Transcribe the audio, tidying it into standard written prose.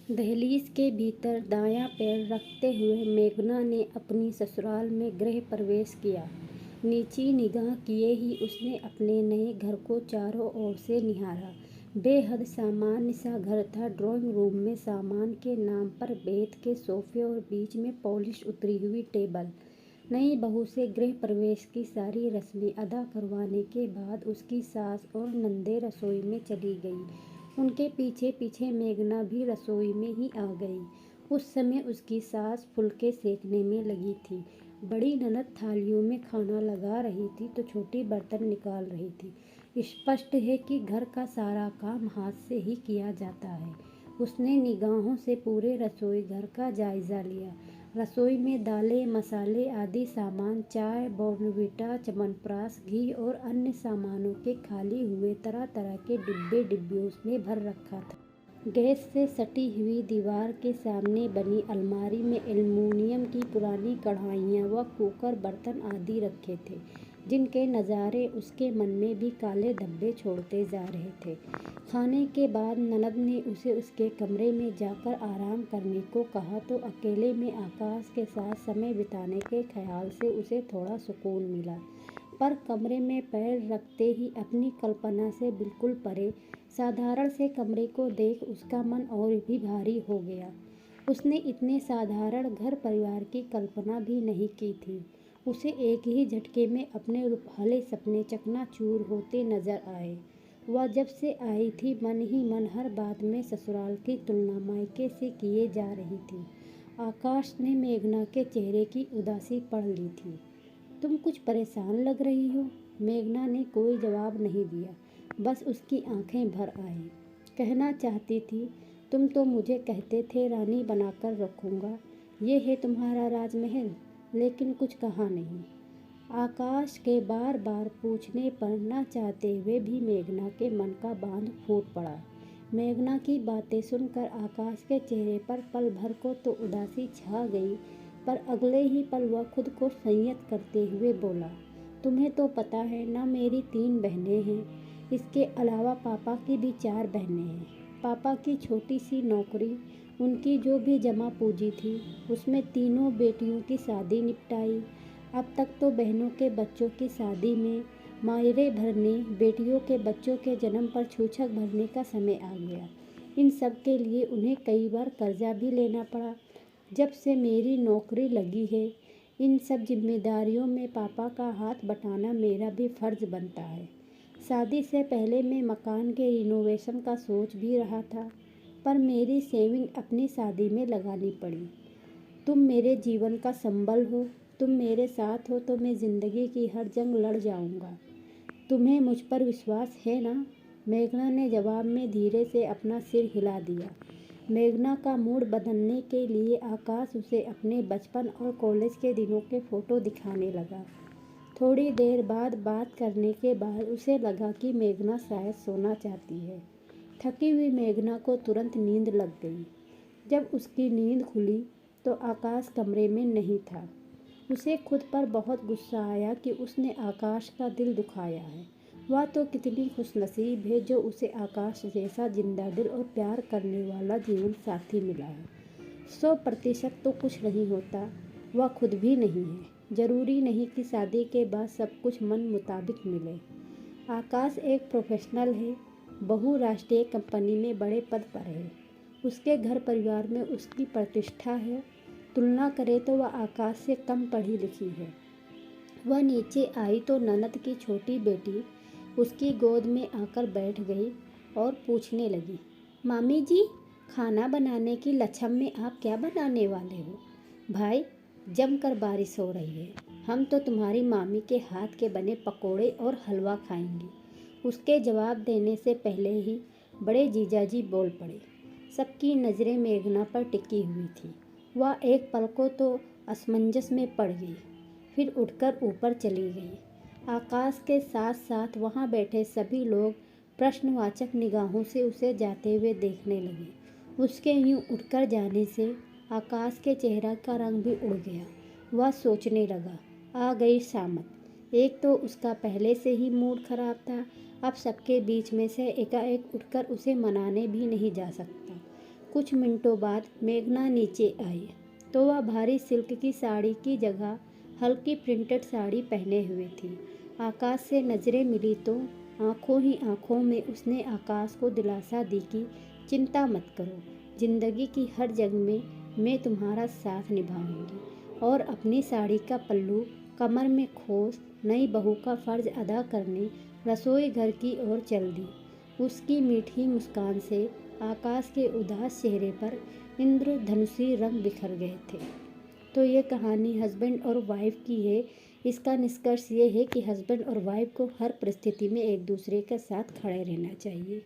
दहलीज के भीतर दायां पैर रखते हुए मेघना ने अपनी ससुराल में गृह प्रवेश किया। नीची निगाह किए ही उसने अपने नए घर को चारों ओर से निहारा। बेहद सामान्य सा घर था। ड्राइंग रूम में सामान के नाम पर बेत के सोफे और बीच में पॉलिश उतरी हुई टेबल। नई बहू से गृह प्रवेश की सारी रस्में अदा करवाने के बाद उसकी सास और नंदे रसोई में चली गई। उनके पीछे पीछे मेघना भी रसोई में ही आ गई। उस समय उसकी सास फुलके सेकने में लगी थी। बड़ी ननद थालियों में खाना लगा रही थी तो छोटी बर्तन निकाल रही थी। स्पष्ट है कि घर का सारा काम हाथ से ही किया जाता है। उसने निगाहों से पूरे रसोई घर का जायजा लिया। रसोई में दालें, मसाले आदि सामान, चाय, बॉर्नवीटा, च्यवनप्राश, घी और अन्य सामानों के खाली हुए तरह तरह के डिब्बे डिब्बियों में भर रखा था। गैस से सटी हुई दीवार के सामने बनी अलमारी में एल्युमिनियम की पुरानी कढ़ाइयाँ व कुकर बर्तन आदि रखे थे, जिनके नज़ारे उसके मन में भी काले धब्बे छोड़ते जा रहे थे। खाने के बाद ननद ने उसे उसके कमरे में जाकर आराम करने को कहा तो अकेले में आकाश के साथ समय बिताने के ख्याल से उसे थोड़ा सुकून मिला। पर कमरे में पैर रखते ही अपनी कल्पना से बिल्कुल परे साधारण से कमरे को देख उसका मन और भी भारी हो गया। उसने इतने साधारण घर परिवार की कल्पना भी नहीं की थी। उसे एक ही झटके में अपने रूपहाले सपने चकनाचूर होते नजर आए। वह जब से आई थी मन ही मन हर बात में ससुराल की तुलना मायके से किए जा रही थी। आकाश ने मेघना के चेहरे की उदासी पढ़ ली थी। तुम कुछ परेशान लग रही हो। मेघना ने कोई जवाब नहीं दिया, बस उसकी आंखें भर आई। कहना चाहती थी, तुम तो मुझे कहते थे रानी बनाकर रखूंगा, ये है तुम्हारा राजमहल, लेकिन कुछ कहा नहीं। आकाश के बार बार पूछने पर न चाहते हुए भी मेघना के मन का बांध फूट पड़ा। मेघना की बातें सुनकर आकाश के चेहरे पर पल भर को तो उदासी छा गई, पर अगले ही पल वह खुद को संयत करते हुए बोला, तुम्हें तो पता है ना, मेरी 3 बहनें हैं। इसके अलावा पापा की भी 4 बहनें हैं। पापा की छोटी सी नौकरी, उनकी जो भी जमा पूंजी थी, उसमें तीनों बेटियों की शादी निपटाई। अब तक तो बहनों के बच्चों की शादी में मायरे भरने, बेटियों के बच्चों के जन्म पर छूछक भरने का समय आ गया। इन सब के लिए उन्हें कई बार कर्जा भी लेना पड़ा। जब से मेरी नौकरी लगी है, इन सब जिम्मेदारियों में पापा का हाथ बटाना मेरा भी फर्ज बनता है। शादी से पहले मैं मकान के रिनोवेशन का सोच भी रहा था, पर मेरी सेविंग अपनी शादी में लगानी पड़ी। तुम मेरे जीवन का संबल हो, तुम मेरे साथ हो तो मैं ज़िंदगी की हर जंग लड़ जाऊंगा। तुम्हें मुझ पर विश्वास है ना? मेघना ने जवाब में धीरे से अपना सिर हिला दिया। मेघना का मूड बदलने के लिए आकाश उसे अपने बचपन और कॉलेज के दिनों के फ़ोटो दिखाने लगा। थोड़ी देर बाद बात करने के बाद उसे लगा कि मेघना शायद सोना चाहती है। थकी हुई मेघना को तुरंत नींद लग गई। जब उसकी नींद खुली तो आकाश कमरे में नहीं था। उसे खुद पर बहुत गुस्सा आया कि उसने आकाश का दिल दुखाया है। वह तो कितनी खुशनसीब है जो उसे आकाश जैसा जिंदा दिल और प्यार करने वाला जीवन साथी मिला है। 100% तो कुछ नहीं होता, वह खुद भी नहीं है। जरूरी नहीं कि शादी के बाद सब कुछ मन मुताबिक मिले। आकाश एक प्रोफेशनल है, बहुराष्ट्रीय कंपनी में बड़े पद पर है। उसके घर परिवार में उसकी प्रतिष्ठा है। तुलना करे तो वह आकाश से कम पढ़ी लिखी है। वह नीचे आई तो ननद की छोटी बेटी उसकी गोद में आकर बैठ गई और पूछने लगी, मामी जी, खाना बनाने की लछम में आप क्या बनाने वाले हो? भाई, जमकर बारिश हो रही है, हम तो तुम्हारी मामी के हाथ के बने पकोड़े और हलवा खाएंगे। उसके जवाब देने से पहले ही बड़े जीजाजी बोल पड़े। सबकी नज़रें मेघना पर टिकी हुई थी। वह एक पल को तो असमंजस में पड़ गई, फिर उठकर ऊपर चली गई। आकाश के साथ साथ वहाँ बैठे सभी लोग प्रश्नवाचक निगाहों से उसे जाते हुए देखने लगे। उसके यूं उठकर जाने से आकाश के चेहरा का रंग भी उड़ गया। वह सोचने लगा, आ गई शामत। एक तो उसका पहले से ही मूड खराब था, अब सबके बीच में से एकाएक उठकर उसे मनाने भी नहीं जा सकता। कुछ मिनटों बाद मेघना नीचे आई तो वह भारी सिल्क की साड़ी की जगह हल्की प्रिंटेड साड़ी पहने हुए थी। आकाश से नज़रें मिली तो आंखों ही आंखों में उसने आकाश को दिलासा दी कि चिंता मत करो, जिंदगी की हर जंग में मैं तुम्हारा साथ निभाऊंगी। और अपनी साड़ी का पल्लू कमर में खोस नई बहू का फर्ज अदा करने रसोई घर की ओर चल दी। उसकी मीठी मुस्कान से आकाश के उदास चेहरे पर इंद्रधनुषी रंग बिखर गए थे। तो ये कहानी हस्बैंड और वाइफ की है। इसका निष्कर्ष ये है कि हस्बैंड और वाइफ को हर परिस्थिति में एक दूसरे के साथ खड़े रहना चाहिए।